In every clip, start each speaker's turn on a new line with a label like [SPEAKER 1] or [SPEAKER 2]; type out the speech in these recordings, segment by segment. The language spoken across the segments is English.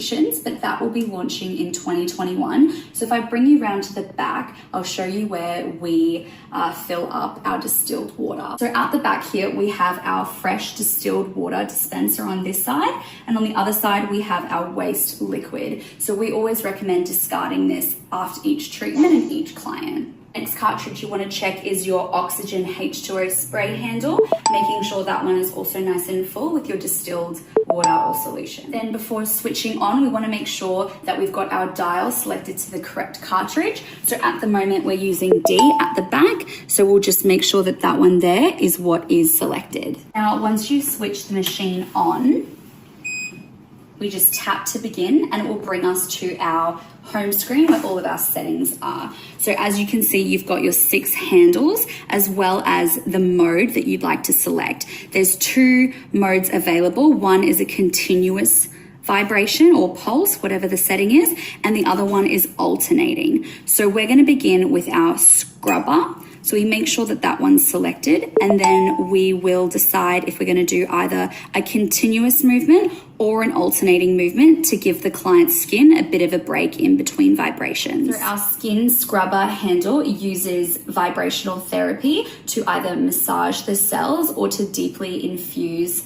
[SPEAKER 1] solutions, but that will be launching in 2021. So if I bring you around to the back, I'll show you where we fill up our distilled water. So at the back here, we have our fresh distilled water dispenser on this side, and on the other side, we have our waste liquid. So we always recommend discarding this after each treatment and each client. Next cartridge you want to check is your oxygen H2O spray handle, making sure that one is also nice and full with your distilled water or solution. Then before switching on, we want to make sure that we've got our dial selected to the correct cartridge. So at the moment we're using D at the back, so we'll just make sure that that one there is what is selected. Now once you switch the machine on, we just tap to begin and it will bring us to our home screen where all of our settings are. So as you can see, you've got your 6 handles as well as the mode that you'd like to select. There's 2 modes available. One is a continuous vibration or pulse, whatever the setting is, and the other one is alternating. So we're going to begin with our scrubber. So we make sure that that one's selected, and then we will decide if we're going to do either a continuous movement or an alternating movement to give the client's skin a bit of a break in between vibrations. So our skin scrubber handle uses vibrational therapy to either massage the cells or to deeply infuse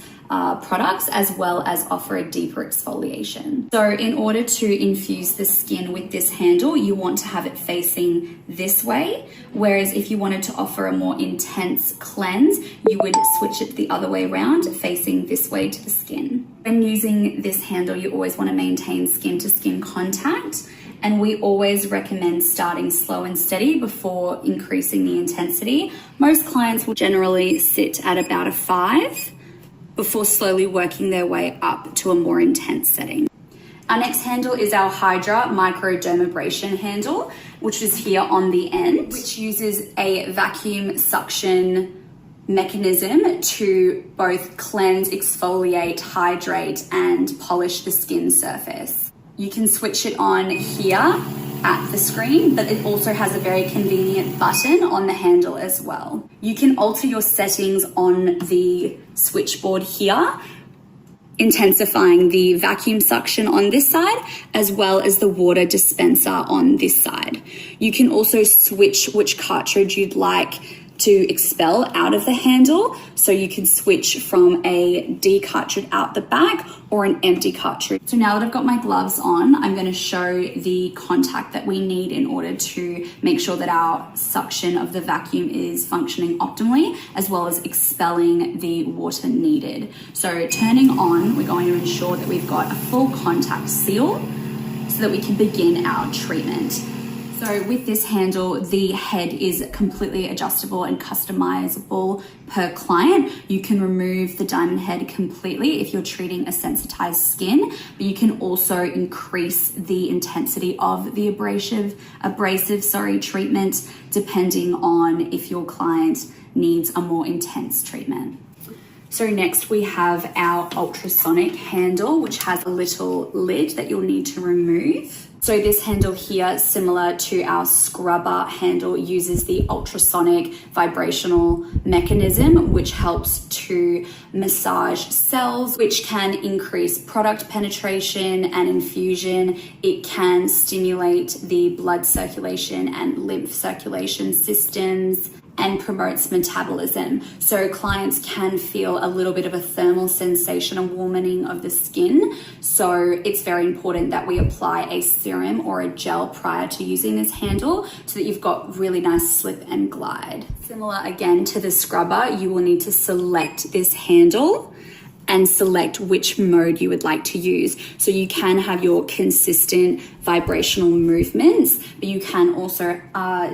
[SPEAKER 1] products, as well as offer a deeper exfoliation. So in order to infuse the skin with this handle, you want to have it facing this way, whereas if you wanted to offer a more intense cleanse, you would switch it the other way around, facing this way to the skin. When using this handle, you always want to maintain skin to skin contact, and we always recommend starting slow and steady before increasing the intensity. Most clients will generally sit at about a 5 before slowly working their way up to a more intense setting. Our next handle is our Hydra microdermabrasion handle, which is here on the end, which uses a vacuum suction mechanism to both cleanse, exfoliate, hydrate, and polish the skin surface. You can switch it on here at the screen, but it also has a very convenient button on the handle as well. You can alter your settings on the switchboard here, intensifying the vacuum suction on this side, as well as the water dispenser on this side. You can also switch which cartridge you'd like to expel out of the handle, so you can switch from a D cartridge out the back or an empty cartridge. So now that I've got my gloves on, I'm going to show the contact that we need in order to make sure that our suction of the vacuum is functioning optimally, as well as expelling the water needed. So turning on, we're going to ensure that we've got a full contact seal so that we can begin our treatment. So with this handle, the head is completely adjustable and customizable per client. You can remove the diamond head completely if you're treating a sensitized skin, but you can also increase the intensity of the abrasive treatment depending on if your client needs a more intense treatment. So next we have our ultrasonic handle, which has a little lid that you'll need to remove. So this handle here, similar to our scrubber handle, uses the ultrasonic vibrational mechanism, which helps to massage cells, which can increase product penetration and infusion. It can stimulate the blood circulation and lymph circulation systems, and promotes metabolism. So clients can feel a little bit of a thermal sensation, a warming of the skin. So it's very important that we apply a serum or a gel prior to using this handle so that you've got really nice slip and glide. Similar again to the scrubber, you will need to select this handle and select which mode you would like to use. So you can have your consistent vibrational movements, but you can also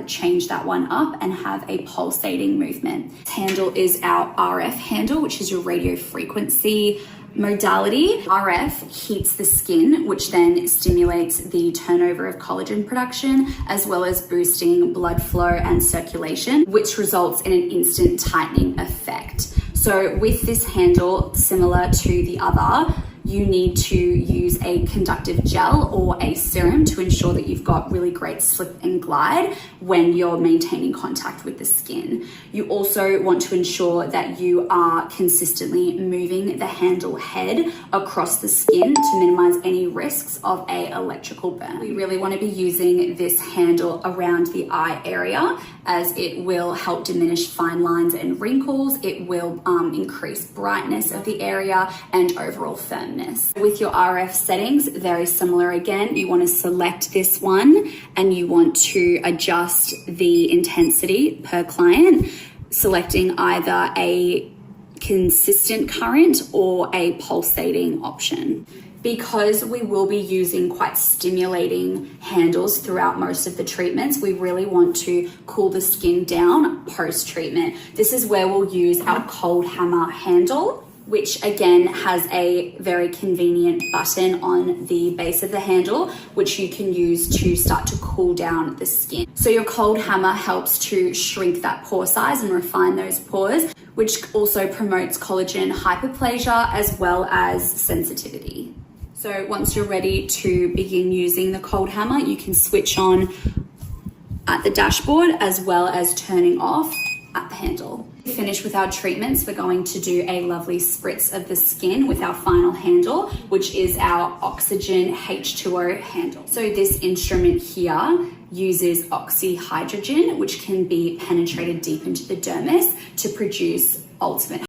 [SPEAKER 1] change that one up and have a pulsating movement. This handle is our RF handle, which is your radio frequency modality. RF heats the skin, which then stimulates the turnover of collagen production, as well as boosting blood flow and circulation, which results in an instant tightening effect. So with this handle, similar to the other, you need to use a conductive gel or a serum to ensure that you've got really great slip and glide when you're maintaining contact with the skin. You also want to ensure that you are consistently moving the handle head across the skin to minimize any risks of an electrical burn. We really want to be using this handle around the eye area, as it will help diminish fine lines and wrinkles. It will increase brightness of the area and overall firmness. With your RF settings, very similar again. You want to select this one and you want to adjust the intensity per client, selecting either a consistent current or a pulsating option. Because we will be using quite stimulating handles throughout most of the treatments, we really want to cool the skin down post-treatment. This is where we'll use our cold hammer handle, which again has a very convenient button on the base of the handle, which you can use to start to cool down the skin. So your cold hammer helps to shrink that pore size and refine those pores, which also promotes collagen hyperplasia as well as sensitivity. So once you're ready to begin using the cold hammer, you can switch on at the dashboard as well as turning off at the handle. To finish with our treatments, we're going to do a lovely spritz of the skin with our final handle, which is our oxygen H2O handle. So this instrument here uses oxyhydrogen, which can be penetrated deep into the dermis to produce ultimate